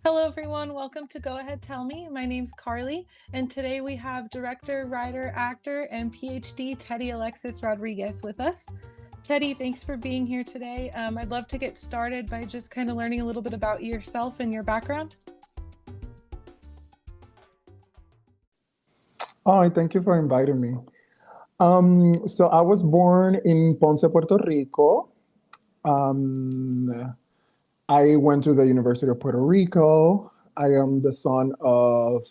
Hello, everyone. Welcome to Go Ahead Tell Me. My name's Carly, and today we have director, writer, actor, and Ph.D. Teddy Alexis Rodriguez with us. Teddy, thanks for being here today. I'd love to get started by just kind of learning a little bit about yourself and your background. Oh, thank you for inviting me. So I was born in Ponce, Puerto Rico. Um, I went to the University of Puerto Rico. I am the son of,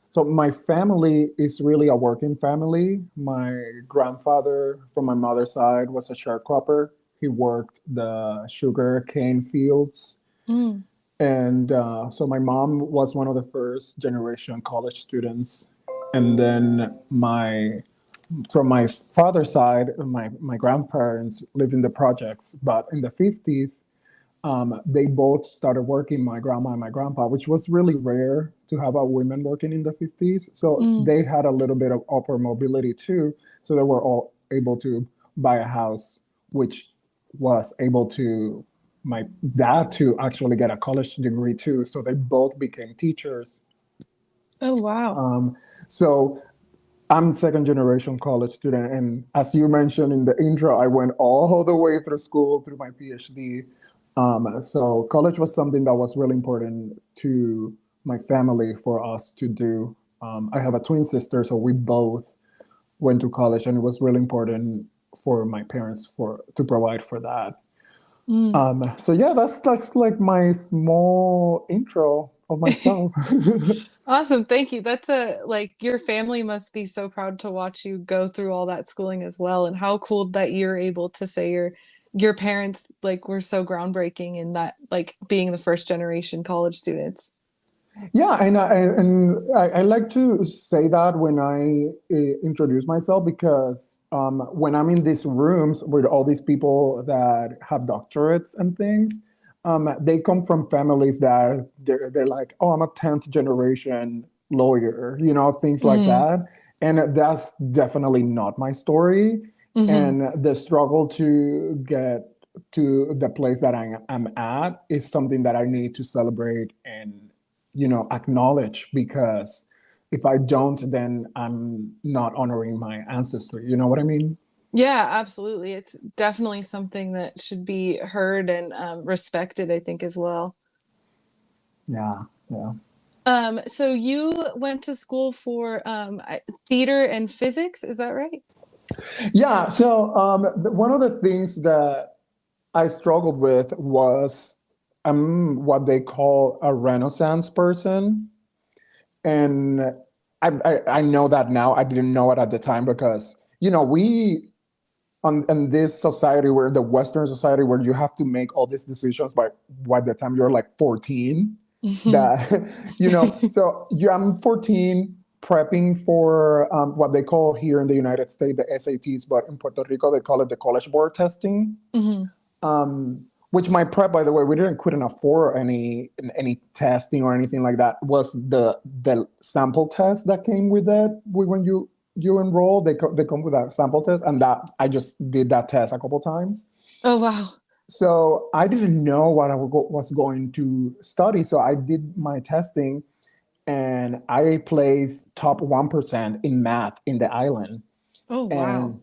so my family is really a working family. My grandfather from my mother's side was a sharecropper. He worked the sugar cane fields. Mm. And so my mom was one of the first generation college students. And then from my father's side, my grandparents lived in the projects, but in the 50s, they both started working, my grandma and my grandpa, which was really rare to have a women working in the 50s. So Mm. they had a little bit of upper mobility too. So they were all able to buy a house, which was able to my dad to actually get a college degree too. So they both became teachers. Oh, wow. So I'm second generation college student, and as you mentioned in the intro, I went all the way through school through my PhD. So college was something that was really important to my family for us to do. I have a twin sister, so we both went to college, and it was really important for my parents for to provide for that. Mm. So yeah, that's like my small intro of myself. Awesome. Thank you. That's your family must be so proud to watch you go through all that schooling as well. And how cool that you're able to say your parents were so groundbreaking in that, being the first generation college students. Yeah, and I like to say that when I introduce myself because when I'm in these rooms with all these people that have doctorates and things, they come from families that they're like, oh, I'm a 10th generation lawyer, things like Mm. that. And that's definitely not my story. Hmm. And the struggle to get to the place that I'm at is something that I need to celebrate and acknowledge, because if I don't, then I'm not honoring my ancestry. You know what I mean? Yeah, absolutely. It's definitely something that should be heard and respected, I think, as well. Yeah, yeah. So you went to school for theater and physics, is that right? Yeah, so one of the things that I struggled with was what they call a Renaissance person. And I know that now. I didn't know it at the time because, we in this society, where the Western society, where you have to make all these decisions by the time you're like 14, Mhm. that so I'm 14 prepping for what they call here in the United States the SATs, but in Puerto Rico they call it the College Board testing. Mhm. Which my prep, by the way, we couldn't afford any testing or anything like that. Was the sample test that came with it when you enroll? They come with a sample test, and that I just did that test a couple times. Oh, wow. So I didn't know what was going to study. So I did my testing, and I placed top 1% in math in the island. Oh, wow.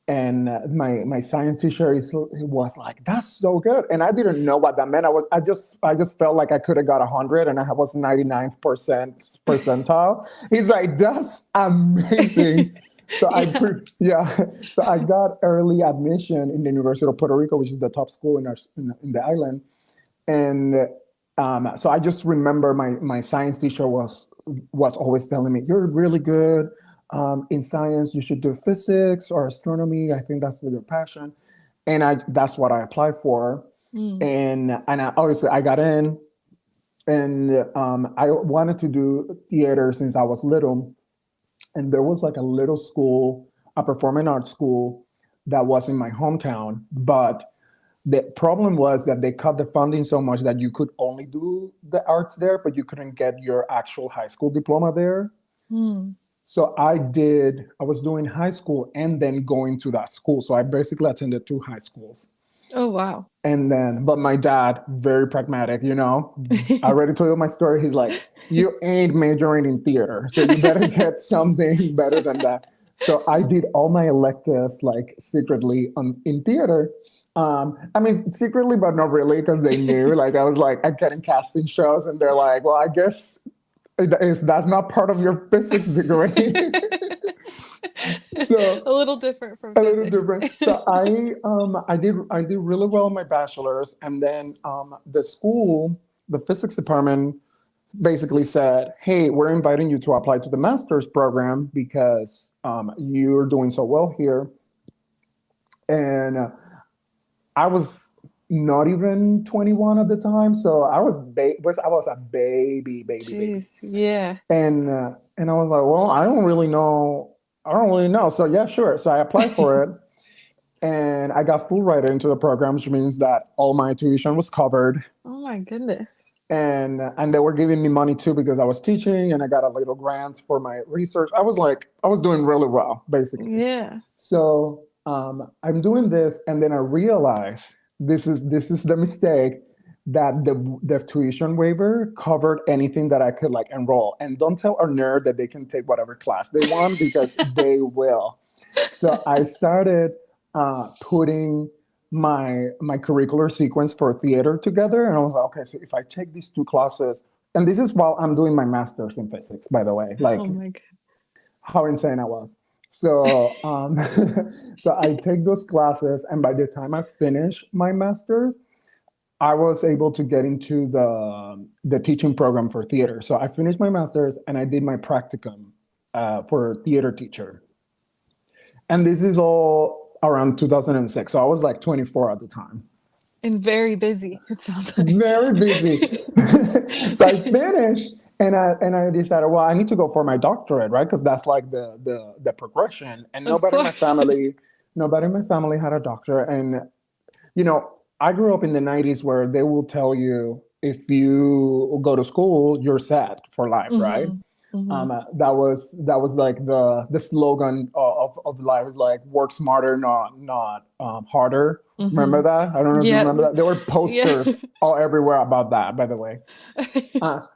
And my science teacher was like, "That's so good," and I didn't know what that meant. I just felt like I could have got 100, and I was 99th percentile. He's like, "That's amazing." So Yeah. yeah, so I got early admission in the University of Puerto Rico, which is the top school in the island. And so I just remember my science teacher was always telling me, "You're really good in science. You should do physics or astronomy. I think that's your passion." And that's what I applied for. Mm. And obviously I got in, and I wanted to do theater since I was little. And there was like a little school, a performing arts school that was in my hometown, but the problem was that they cut the funding so much that you could only do the arts there, but you couldn't get your actual high school diploma there. Mm. So I was doing high school and then going to that school. So I basically attended two high schools. Oh, wow. And then, but my dad, very pragmatic, you know, I already told you my story. He's like, you ain't majoring in theater, so you better get something better than that. So I did all my electives like secretly in theater. I mean, secretly, but not really, because they knew. Like, I was like, I get in casting shows, and they're like, well, I guess that's not part of your physics degree. A So little different from a little physics. different. So I did really well in my bachelor's, and then the physics department basically said, "Hey, we're inviting you to apply to the master's program because you're doing so well here." And I was not even 21 at the time, so I was a baby, Jeez. Yeah. and I was like, "Well, I don't really know. I don't really know." So yeah, sure. So I applied for it. And I got full writer into the program, which means that all my tuition was covered. Oh my goodness. And they were giving me money too because I was teaching, and I got a little grants for my research. I was doing really well, basically. Yeah. So I'm doing this, and then I realized this is the mistake, that the tuition waiver covered anything that I could like enroll. And don't tell a nerd that they can take whatever class they want, because they will. So I started putting my curricular sequence for theater together, and I was like, okay, so if I take these two classes, and this is while I'm doing my master's in physics, by the way, like Oh my god. how insane I was. So so I take those classes, and by the time I finish my master's, I was able to get into the teaching program for theater. So I finished my master's, and I did my practicum for theater teacher. And this is all around 2006. So I was like 24 at the time. And very busy, it sounds like. Very busy. So I finished, and I decided, well, I need to go for my doctorate, right? Because that's like the progression. And Of nobody in my course. family had a doctorate. And you know, I grew up in the 90s where they will tell you, if you go to school, you're set for life, right? Hmm. Hmm. That was like the slogan of life, is like, work smarter, not harder. Hmm. Remember that? I don't know if you Yep. remember that. There were Yeah. posters all everywhere about that, by the way.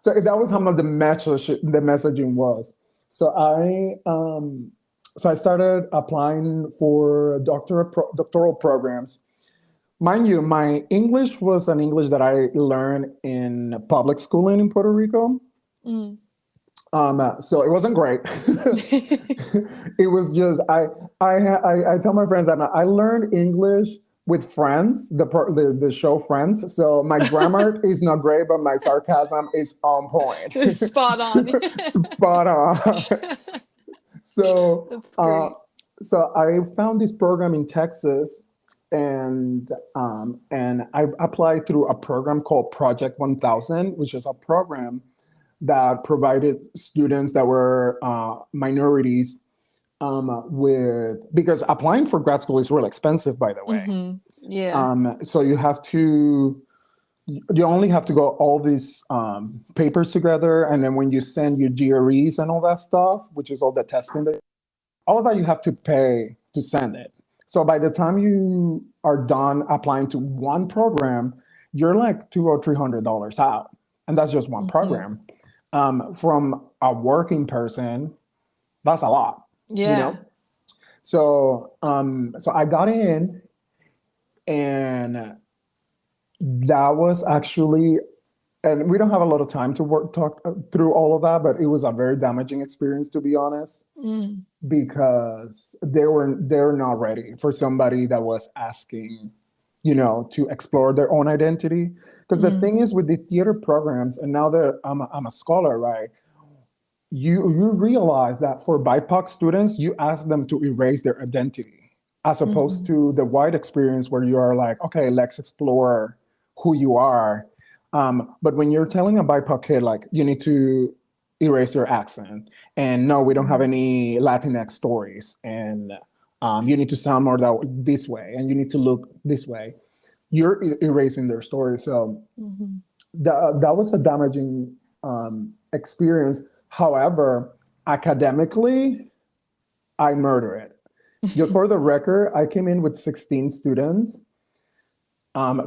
So that was how much the messaging was. So I started applying for doctoral programs. Mind you, my English was an English that I learned in public schooling in Puerto Rico. Mm. So it wasn't great. It was just I tell my friends that I learned English with Friends, the show Friends. So my grammar is not great, but my sarcasm is on point. Spot on. Spot on. So That's great. so I found this program in Texas, and I applied through a program called Project 1000, which is a program that provided students that were minorities because applying for grad school is really expensive, by the way. Hmm. Yeah. So you only have to go all these papers together, and then when you send your GREs and all that stuff, which is all the testing, all of that you have to pay to send it. So by the time you are done applying to one program, you're like $200 or $300 out, and that's just one Hmm. program. From a working person, that's a lot, you Yeah. know. So I got in, and that was actually, and we don't have a lot of time to talk through all of that, but it was a very damaging experience, to be honest, Mm. because they're not ready for somebody that was asking, to explore their own identity. Because the Mm. thing is, with the theater programs, and now that I'm a scholar, right? You realize that for BIPOC students, you ask them to erase their identity, as opposed Mhm. to the white experience where you are like, okay, let's explore who you are. But when you're telling a BIPOC kid, like, you need to erase your accent, and no, we don't have Mm. any Latinx stories, and you need to sound more this way, and you need to look this way, you're erasing their story. So Mhm. that was a damaging experience. However, academically, I murder it. Just for the record, I came in with 16 students,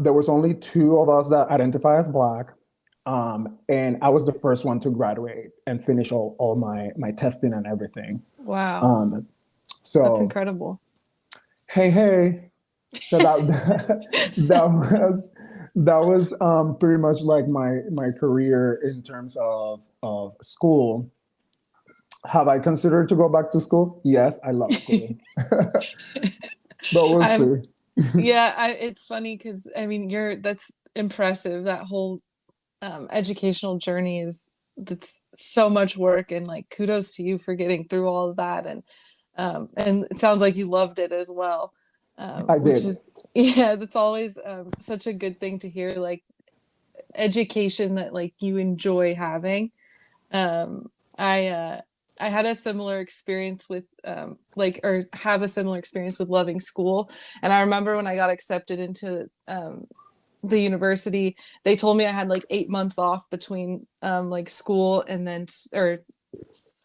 There was only two of us that identify as Black. And I was the first one to graduate and finish all my testing and everything. Wow. Um, That's so, incredible. hey. So that was pretty much like my career in terms of school. Have I considered to go back to school? Yes, I love school, but we'll I'm see. yeah, it's funny because I mean that's impressive. That whole educational journey is that's so much work, and like kudos to you for getting through all of that, and it sounds like you loved it as well, I which did. is yeah, that's always such a good thing to hear, like education that like you enjoy having. um I I had a similar experience with like or have a similar experience with loving school, and I remember when I got accepted into the university, they told me I had like 8 months off between like school and then or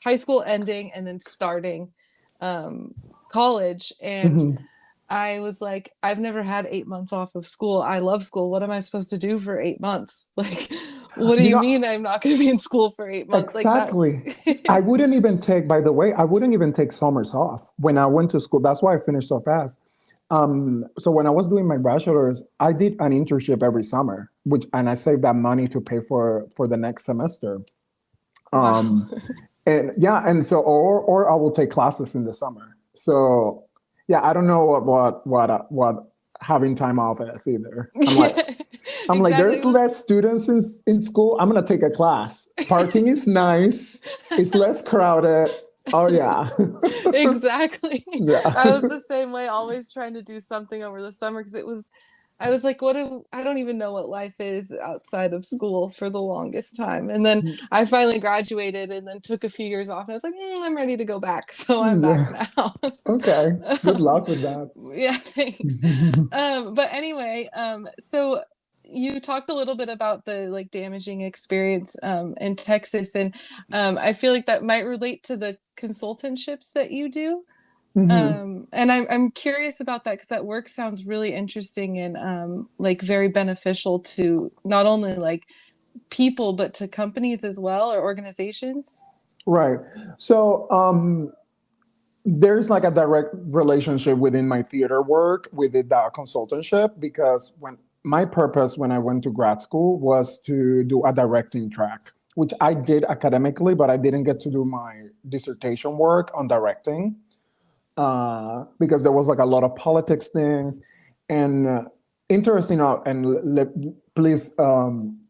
high school ending and then starting um college. And Mhm. I was like, I've never had 8 months off of school. I love school. What am I supposed to do for 8 months? Like, what do You you know, mean I'm not going to be in school for 8 months? Like that. exactly. I wouldn't even take, by the way, I wouldn't even take summers off when I went to school. That's why I finished so fast. So when I was doing my bachelor's, I did an internship every summer, and I saved that money to pay for the next semester. Wow. Um, and yeah, and so or I will take classes in the summer. So yeah, I don't know what having time off is either. Yeah, I'm like, exactly. there's less students in school. I'm gonna take a class. Parking is nice. It's less crowded. Oh yeah, Exactly. yeah. I was the same way, always trying to do something over the summer because I was like, I don't even know what life is outside of school for the longest time. And then I finally graduated and then took a few years off and I was like, I'm ready to go back. So I'm back Yeah. now. Okay. Good um, luck with that. yeah, thanks. But anyway, so you talked a little bit about the like damaging experience in Texas, and I feel like that might relate to the consultantships that you do. Hmm. And I'm curious about that because that work sounds really interesting and like very beneficial to not only like people but to companies as well or organizations. Right. So there's like a direct relationship within my theater work with that consultantship because when my purpose when I went to grad school was to do a directing track, which I did academically, but I didn't get to do my dissertation work on directing because there was like a lot of politics things and interesting. Please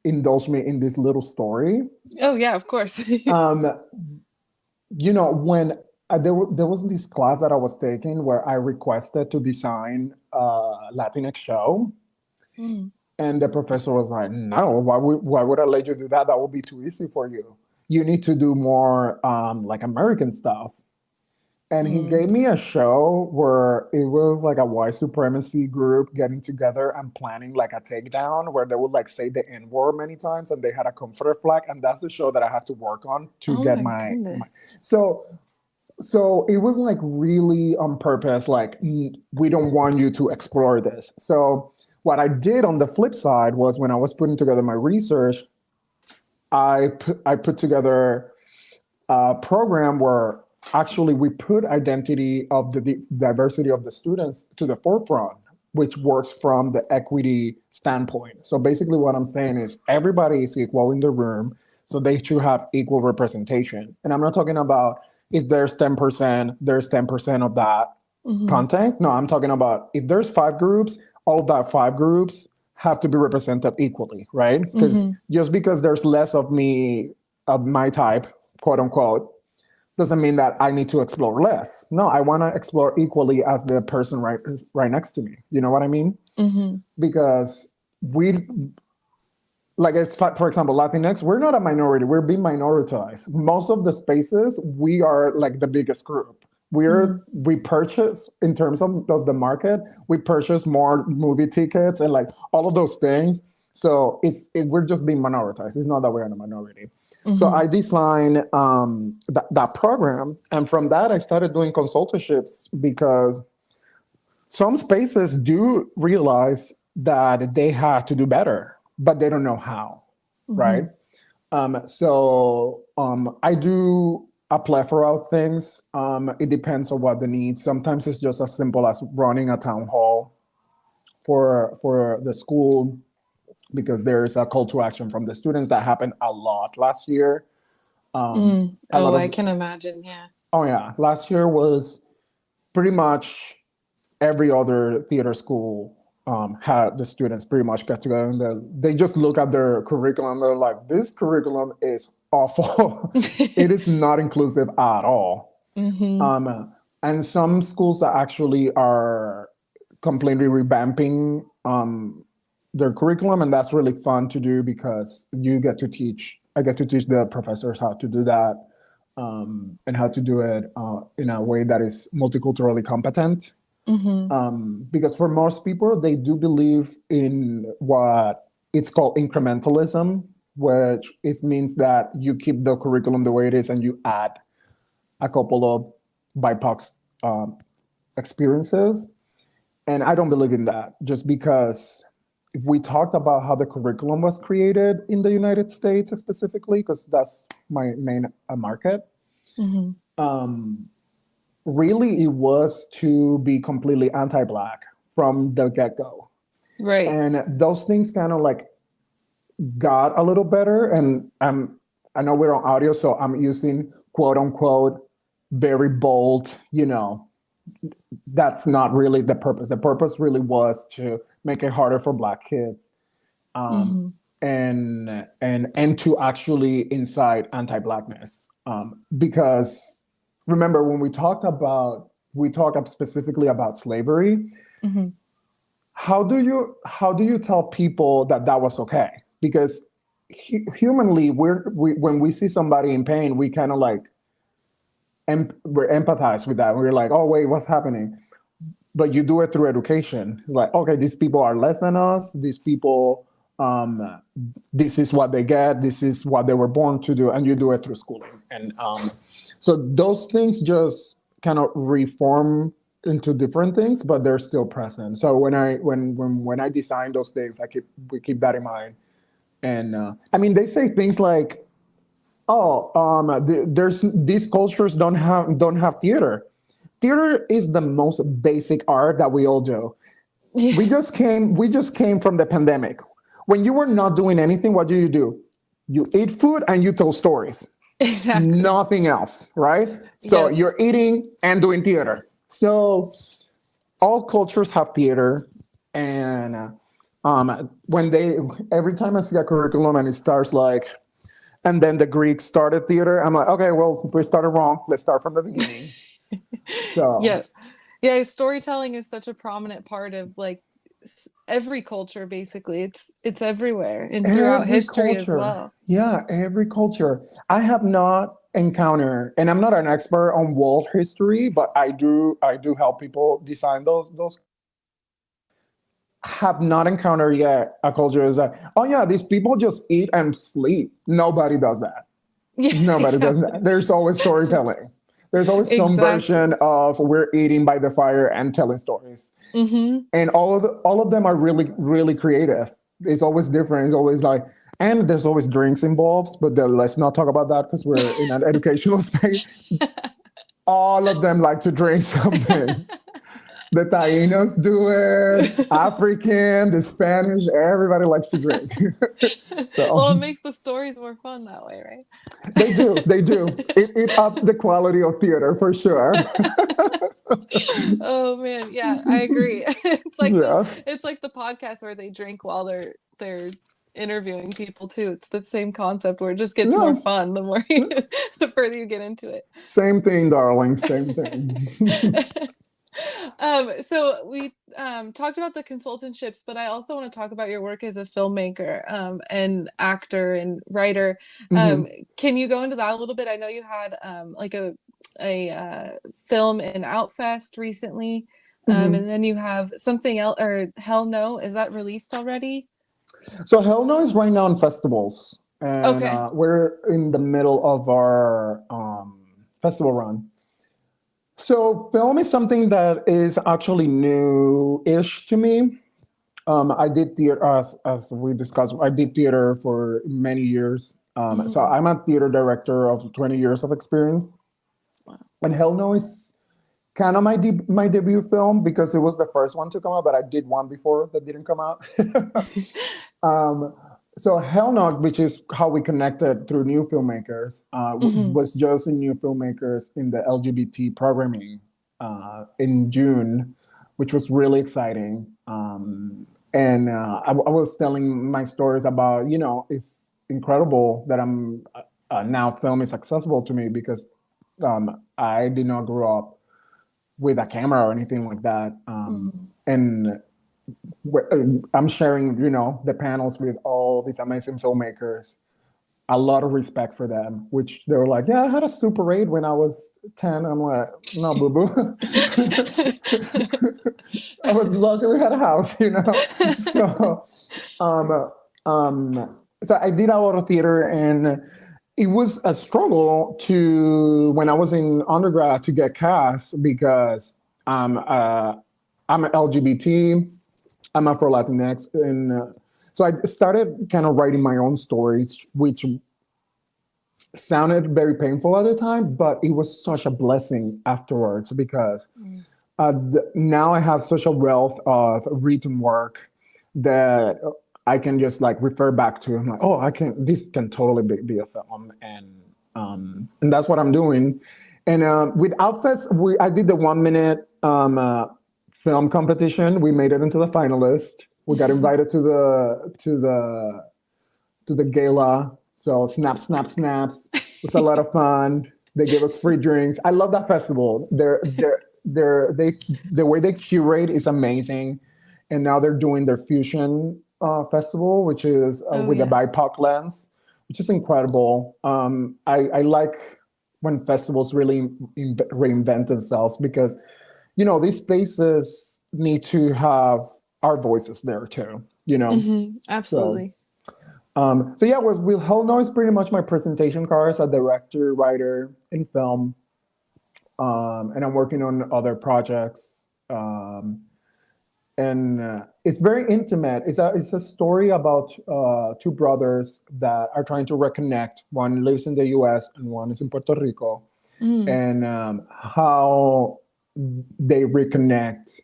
indulge me in this little story. Oh yeah, of course. Um, when there was this class that I was taking where I requested to design a Latinx show, Mm. and the professor was like, "No, why would I let you do that? That would be too easy for you. You need to do more like American stuff." And he Mm. gave me a show where it was like a white supremacy group getting together and planning like a takedown where they would like say the N word many times and they had a Confederate flag. And that's the show that I had to work on to Oh get my my. goodness. So it was like really on purpose, like, we don't want you to explore this. So what I did on the flip side was when I was putting together my research, I put together a program where actually we put identity of the diversity of the students to the forefront, which works from the equity standpoint. So basically what I'm saying is everybody is equal in the room, so they should have equal representation. And I'm not talking about if there's 10%, there's 10% of that Hmm. content. No, I'm talking about if there's 5 groups, all that 5 groups have to be represented equally, right? Because Hmm. just because there's less of me, of my type, quote unquote, doesn't mean that I need to explore less. No, I want to explore equally as the person right next to me. You know what I mean? Hmm. Because we, like, it's, for example, Latinx, we're not a minority. We're being minoritized. Most of the spaces, we are like the biggest group. Hmm. We purchase in terms of the market. We purchase more movie tickets and like all of those things. So we're just being minoritized. It's not that we're in a minority. So Hmm. I designed that program, and from that I started doing consultantships because some spaces do realize that they have to do better, but they don't know how, right? Mhm. I do a plethora of things. It depends on what the needs. Sometimes it's just as simple as running a town hall for the school because there's a call to action from the students that happened a lot last year. Mm. A lot Oh, I of can imagine. Yeah. Oh yeah, last year was pretty much every other theater school had the students pretty much get together and they just look at their curriculum. They're like, this curriculum is awful. It is not inclusive at all. Hmm. And some schools that actually are completely revamping their curriculum, and that's really fun to do because you get to teach. I get to teach the professors how to do that and how to do it in a way that is multiculturally competent. Hmm. Because for most people, they do believe in what it's called incrementalism, which it means that you keep the curriculum the way it is and you add a couple of BIPOC experiences. And I don't believe in that just because if we talked about how the curriculum was created in the United States specifically, because that's my main market, Hmm. really it was to be completely anti-Black from the get-go. Right. And those things kind of like got a little better. And I know we're on audio, so I'm using quote unquote very bold, that's not really the purpose. The purpose really was to make it harder for Black kids Hmm. and to actually incite anti-Blackness. Because remember when we talked specifically about slavery. Hmm. How do you tell people that that was okay? Because humanly, when we see somebody in pain, we kind of like we're empathize with that. We're like, oh wait, what's happening? But you do it through education. Like, okay, these people are less than us. These people, this is what they get. This is what they were born to do, and you do it through schooling. And so those things just kind of reform into different things, but they're still present. So when I design those things, we keep that in mind. And I mean, they say things like, "Oh, there's these cultures don't have theater." Theater is the most basic art that we all do. Yeah. We just came from the pandemic. When you were not doing anything, what do? You eat food and you tell stories. Exactly. Nothing else, right? So Yep. you're eating and doing theater. So all cultures have theater, and when they every time I see a curriculum and it starts like, and then the Greeks started theater, I'm like, okay, well, we started wrong. Let's start from the beginning. So Yeah. Yeah, storytelling is such a prominent part of like every culture basically. It's everywhere and throughout every history as culture, well. yeah, every culture. I have not encountered, and I'm not an expert on world history, but I do help people design those. Have not encountered yet a culture is like, oh yeah, these people just eat and sleep. Nobody does that. Yeah, Nobody does exactly. that. There's always storytelling. There's always some Exactly. version of we're eating by the fire and telling stories, Hmm. and all of them are really really creative. It's always different. It's always like, and there's always drinks involved, but let's not talk about that because we're in an educational space. All of them like to drink something. The Tainos do it, African, the Spanish, everybody likes to drink. So Well, it makes the stories more fun that way, right? they do. It ups the quality of theater for sure. Oh man, yeah, I agree. Yeah. It's like the podcast where they drink while they're interviewing people too. It's the same concept where it just gets more Yeah. fun the more the further you get into it. Same thing, darling. Same thing. So we talked about the consultantships, but I also want to talk about your work as a filmmaker and actor and writer. Um, Mhm. can you go into that a little bit? I know you had like a film in Outfest recently, and Mhm. then you have something else, or Hell No, is that released already? So Hell No is right now in festivals, and Okay. we're in the middle of our festival run. So film is something that is actually new-ish to me. I did theater, as we discussed. I did theater for many years. So Mm-hmm. I'm a theater director of 20 years of experience. Wow. And Hell No is kind of my debut film because it was the first one to come out, but I did one before that didn't come out. um, so Hell No, which is how we connected through new filmmakers, Mm-hmm. was just in new filmmakers in the LGBT programming in June, which was really exciting. And I was telling my stories about, it's incredible that now film is accessible to me because I did not grow up with a camera or anything like that. Mm-hmm. And I'm sharing, the panels with all these amazing filmmakers. A lot of respect for them, which they were like, yeah, I had a Super 8 when I was 10. I'm like, no, boo boo. I was lucky we had a house. So, um, so I did a lot of theater, and it was a struggle to when I was in undergrad to get cast because I'm LGBT, I'm Afro Latinx, and so I started kind of writing my own stories, which sounded very painful at the time, but it was such a blessing afterwards because now I have such a wealth of written work that I can just like refer back to. I'm like, oh, this can totally be a film, and that's what I'm doing. And with Outfest, I did the 1 minute film competition. We made it into the finalist. We got invited to the gala. So snaps. It was a lot of fun. They gave us free drinks. I love that festival. The way they curate is amazing. And now they're doing their fusion festival, which is Oh with the yeah. BIPOC lens, which is incredible. I like when festivals really reinvent themselves because, these spaces need to have our voices there too. Mm-hmm. So Absolutely. so yeah, with Hell No is pretty much my presentation card as a director, writer in film, and I'm working on other projects. And it's very intimate. It's a story about two brothers that are trying to reconnect. One lives in the U.S. and one is in Puerto Rico, Mm. and how they reconnect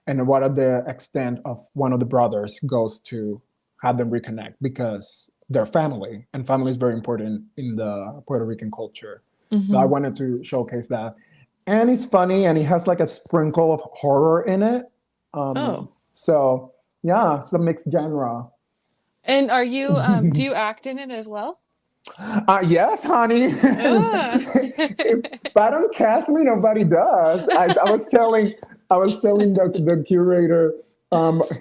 and what are the extent of one of the brothers goes to have them reconnect because they're family and family is very important in the Puerto Rican culture. So I Mm-hmm. wanted to showcase that. And it's funny and it has like a sprinkle of horror in it. Oh. So yeah, it's a mixed genre. And do you act in it as well? Yes, honey. Ah. If I don't cast me, nobody does. I was telling the curator.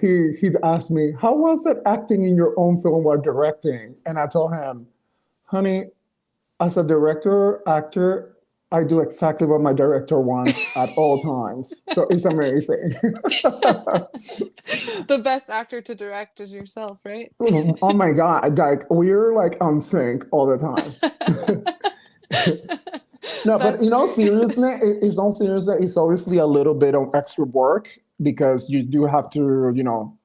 He'd asked me, "How was it acting in your own film while directing?" And I told him, "Honey, as a director, actor, I do exactly what my director wants at all times. So it's amazing." The best actor to direct is yourself, right? Oh my God, like we're like on sync all the time. No, but That's great. seriously, it's all seriously, it's obviously a little bit of extra work because you do have to,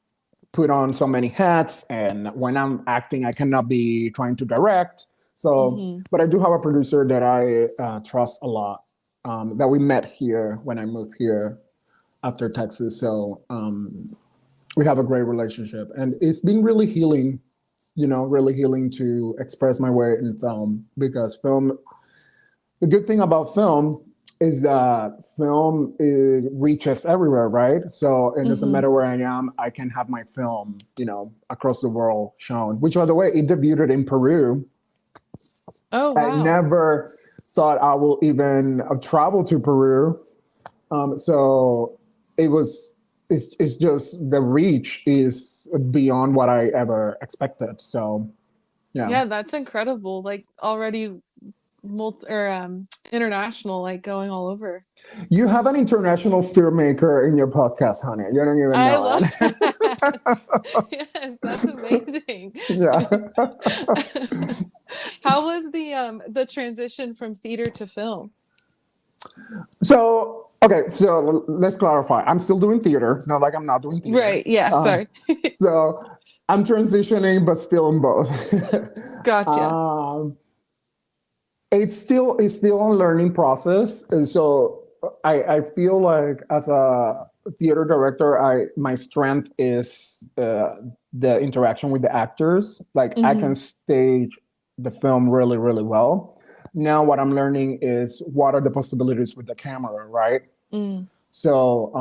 put on so many hats. And when I'm acting, I cannot be trying to direct. So, Hmm. but I do have a producer that I trust a lot that we met here when I moved here after Texas. So we have a great relationship. And it's been really healing to express my way in film because the good thing about film is that film reaches everywhere, right? So it doesn't Hmm. matter where I am, I can have my film, across the world shown. Which, by the way, it debuted in Peru. Oh, I wow. never thought I will even travel to Peru. So it's just the reach is beyond what I ever expected. So yeah. Yeah, that's incredible. Like already international, like going all over. You have an international filmmaker in your podcast, honey. You don't even I know love it. that. Yes, that's amazing. Yeah. How was the transition from theater to film? So Okay, so let's clarify. I'm still doing theater. It's not like I'm not doing theater. Right. Yeah. Sorry. So I'm transitioning, but still in both. Gotcha. um, it's still a learning process, and so I feel like as a theater director, my strength is the interaction with the actors. Like I can Hmm. stage the film really really well. Now what I'm learning is what are the possibilities with the camera, right? Mm. So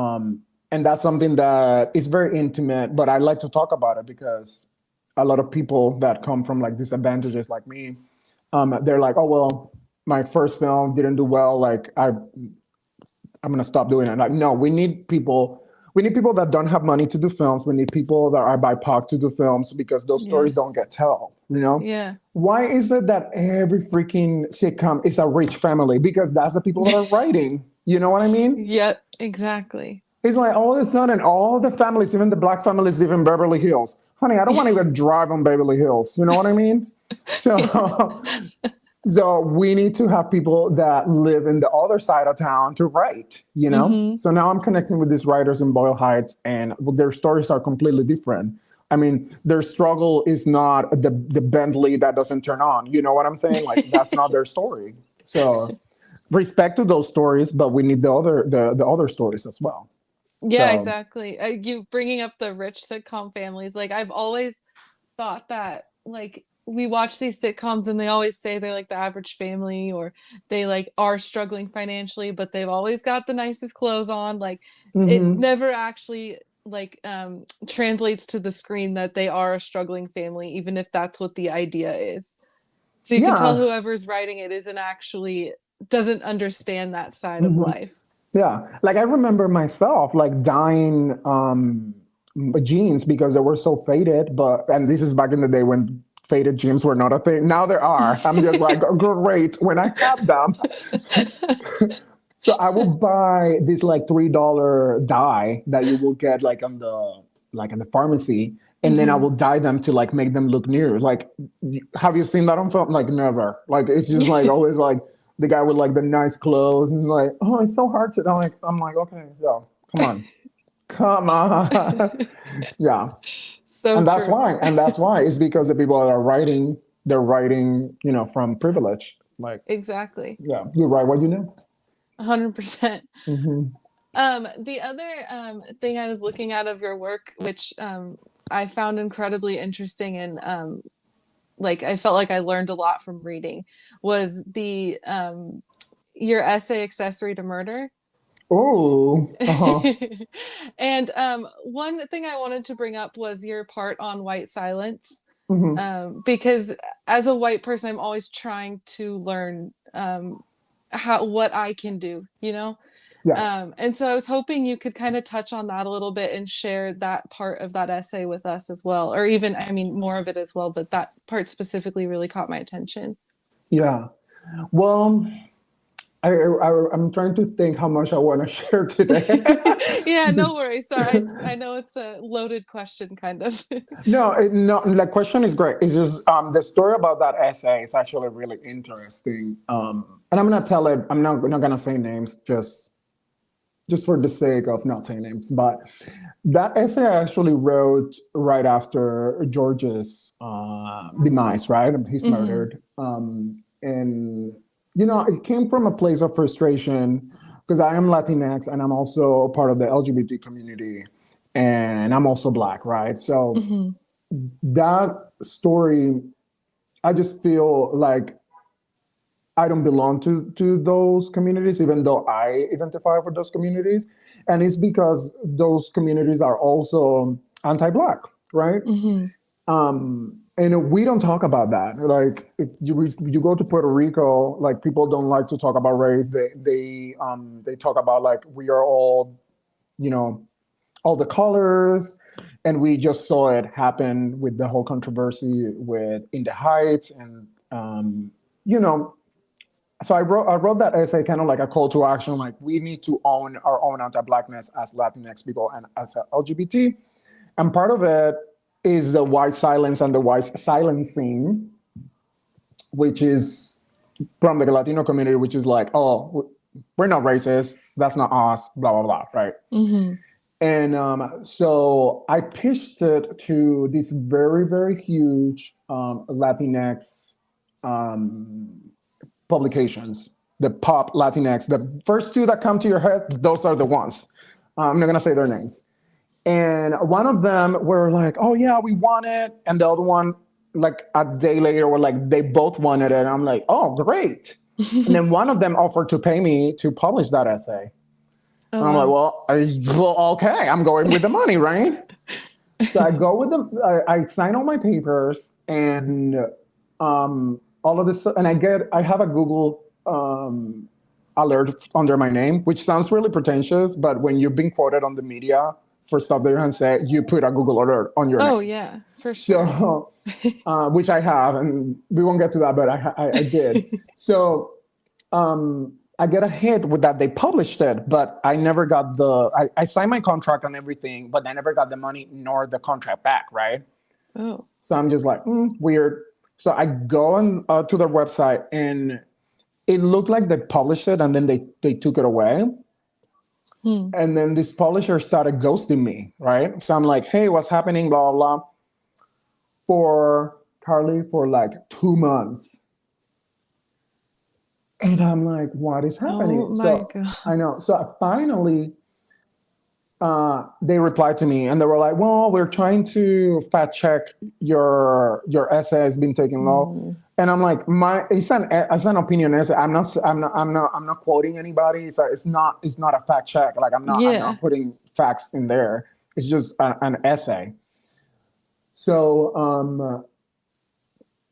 and that's something that is very intimate, but I like to talk about it because a lot of people that come from like disadvantages like me, they're like, oh well, my first film didn't do well. Like I'm gonna stop doing it. Like, no, we need people. We need people that don't have money to do films. We need people that are BIPOC to do films because those stories don't Yes. get told. You know, Yeah. why is it that every freaking sitcom is a rich family? Because that's the people that are writing. You know what I mean? Yep. Exactly. It's like all of a sudden, all the families, even the black families, live in Beverly Hills. Honey, I don't want to even drive on Beverly Hills. You know what I mean? So, so we need to have people that live in the other side of town to write. You know. Hmm. So now I'm connecting with these writers in Boyle Heights, and their stories are completely different. I mean, their struggle is not the Bentley that doesn't turn on. You know what I'm saying? Like that's not their story. So respect to those stories, but we need the other stories as well. Yeah, So exactly. You bringing up the rich sitcom families, like I've always thought that like we watch these sitcoms and they always say they're like the average family or they like are struggling financially, but they've always got the nicest clothes on. Like it mhm. never actually like translates to the screen that they are a struggling family, even if that's what the idea is. So you can tell Yeah. whoever's writing it isn't actually doesn't understand that side of Mhm. life. Yeah. Like I remember myself like dyeing jeans because they were so faded, but and this is back in the day when faded jeans were not a thing. Now there are. I'm just like, oh, great when I have them. So I will buy this like $3 dye that you will get like in the pharmacy, and then I Hmm. will dye them to like make them look new. Like, have you seen that on film? Like never. Like it's just like always like the guy with like the nice clothes and like, oh, it's so hard to. I'm like, okay, yeah, come on, yeah. So And that's true. why, and that's why it's because the people that are writing, they're writing, from privilege. Like, Exactly. yeah, you write what you know. 100%. Hmm. The other thing I was looking at of your work, which I found incredibly interesting and like I felt like I learned a lot from reading, was the your essay "Accessory to Murder." Oh, uh-huh. And one thing I wanted to bring up was your part on white silence, Hmm. because as a white person, I'm always trying to learn how what I can do, you know. Yeah. And so I was hoping you could kind of touch on that a little bit and share that part of that essay with us as well, or even, I mean, more of it as well, but that part specifically really caught my attention. Yeah. Well, I'm trying to think how much I want to share today. Yeah, no worries. Sorry, I know it's a loaded question, kind of. No, no, the question is great. It's just the story about that essay is actually really interesting. And I'm gonna tell it. I'm not gonna say names just for the sake of not saying names. But that essay I actually wrote right after George's demise. Right, he's Hmm. murdered. And it came from a place of frustration because I am Latinx and I'm also part of the LGBT community, and I'm also Black. Right, so Hmm. that story, I just feel like I don't belong to those communities, even though I identify with those communities, and it's because those communities are also anti-black, right? Hmm. And we don't talk about that. Like if you go to Puerto Rico, like people don't like to talk about race. They talk about like we are all, you know, all the colors, and we just saw it happen with the whole controversy with In the Heights, and you know. So I wrote that essay kind of like a call to action, like we need to own our own anti-blackness as Latinx people and as LGBT, and part of it is the white silence and the white silencing, which is from the Latino community, which is like, oh, we're not racist. That's not us, blah, blah, blah, right? Mm-hmm. And so I pitched it to these very, very huge Latinx um, publications, the pop Latinx. The first two that come to your head, those are the ones. I'm not going to say their names. And one of them were like, oh, yeah, we want it. And the other one, like a day later, were like, they both wanted it. And I'm like, oh, great. And then one of them offered to pay me to publish that essay. Oh, And I'm like, well, okay, I'm going with the money, right? So I go with them. I sign all my papers, and all of this, and I have a Google alert under my name, which sounds really pretentious, but when you've been quoted on the media for stuff that you can say, you put a Google alert on your name. Oh yeah, for sure. So, which I have, and we won't get to that, but I did. So. I get a hit with that. They published it, but I never got I signed my contract and everything, but I never got the money nor the contract back, right? Oh. So I'm just like, weird. So I go on to their website, and it looked like they published it and then they took it away. And then this publisher started ghosting me, right? So I'm like, hey, what's happening? Blah, blah, blah. For like 2 months. And I'm like, what is happening? Oh my God. I know. So finally, they replied to me, and they were like, well, we're trying to fact check your essay has been taken low. And I'm like, it's an opinion essay. I'm not quoting anybody. It's not a fact check. Like I'm not putting facts in there. It's just an essay.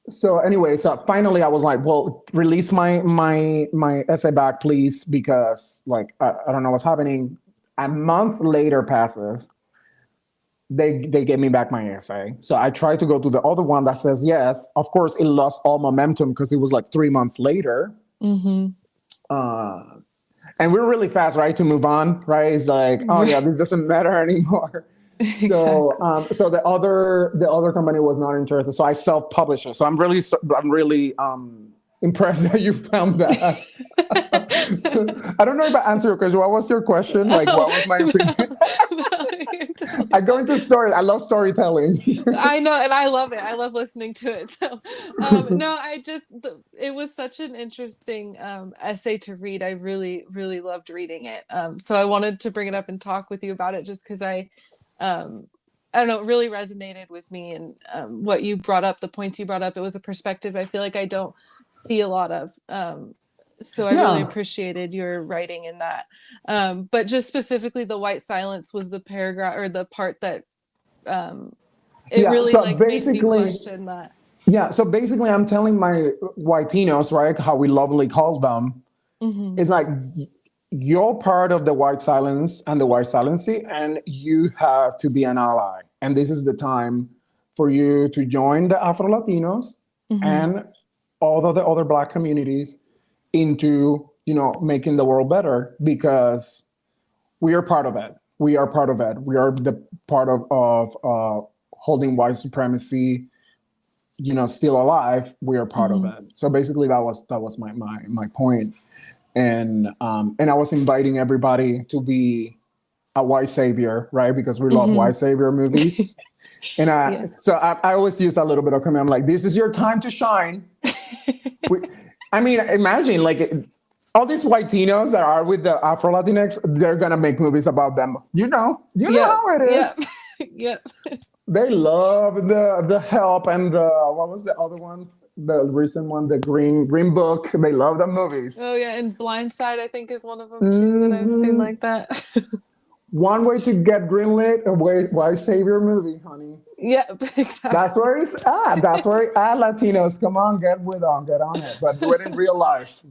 So anyway, so finally I was like, well, release my essay back, please, because like I don't know what's happening. A month later passes. They gave me back my essay. So I tried to go to the other one that says yes. Of course, it lost all momentum because it was like 3 months later. Mm-hmm. And we're really fast, right, to move on, right? It's like, oh yeah, this doesn't matter anymore. Exactly. So the other company was not interested. So I self-published it. So I'm really impressed that you found that. I don't know if I answered your question. What was your question? Like, what was my opinion? I go into stories. I love storytelling. I know, and I love it. I love listening to it. So, no, it was such an interesting essay to read. I really, really loved reading it. So I wanted to bring it up and talk with you about it, just because I don't know, it really resonated with me, and what you brought up, the points you brought up. It was a perspective I feel like I don't see a lot of. So I really appreciated your writing in that. But just specifically, the white silence was the paragraph or the part that really made me question that. Yeah. So basically, I'm telling my whitinos, right, how we lovingly call them. Mm-hmm. It's like, you're part of the white silence and the white silency, and you have to be an ally. And this is the time for you to join the Afro-Latinos and all of the other Black communities into, making the world better, because we are part of it. We are part of it. We are the part of holding white supremacy, still alive. We are part of it. So basically that was my point. And I was inviting everybody to be a white savior, right? Because we love white savior movies. And so I always use a little bit of comment. I'm like, this is your time to shine. Imagine like all these whitinos that are with the Afro-Latinx, they're going to make movies about them. You know how it is. Yeah. They love the Help and what was the other one? The recent one, the Green Book. They love the movies. Oh yeah, and Blindside, I think, is one of them too that I've seen like that. One way to get greenlit, a white savior movie, honey. Yeah, exactly. That's where it's at. That's where it's at, Latinos. Come on, get on it. But do it in real life.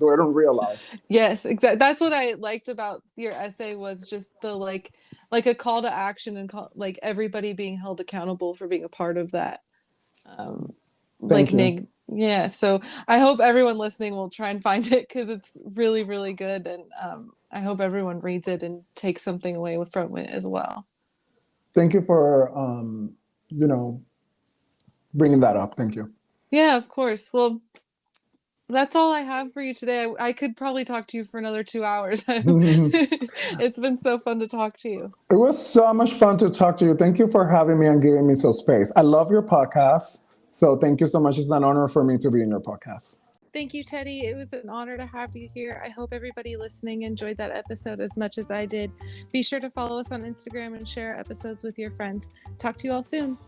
Yes, exactly. That's what I liked about your essay, was just the like a call to action, and like everybody being held accountable for being a part of that. Thank you. Yeah, so I hope everyone listening will try and find it, because it's really, really good, and I hope everyone reads it and takes something away from it as well. Thank you for bringing that up. Thank you. Yeah, of course. Well, That's all I have for you today. I could probably talk to you for another 2 hours. It's been so fun to talk to you. It was so much fun to talk to you. Thank you for having me and giving me some space. I love your podcast. So thank you so much. It's an honor for me to be in your podcast. Thank you, Teddy. It was an honor to have you here. I hope everybody listening enjoyed that episode as much as I did. Be sure to follow us on Instagram and share episodes with your friends. Talk to you all soon.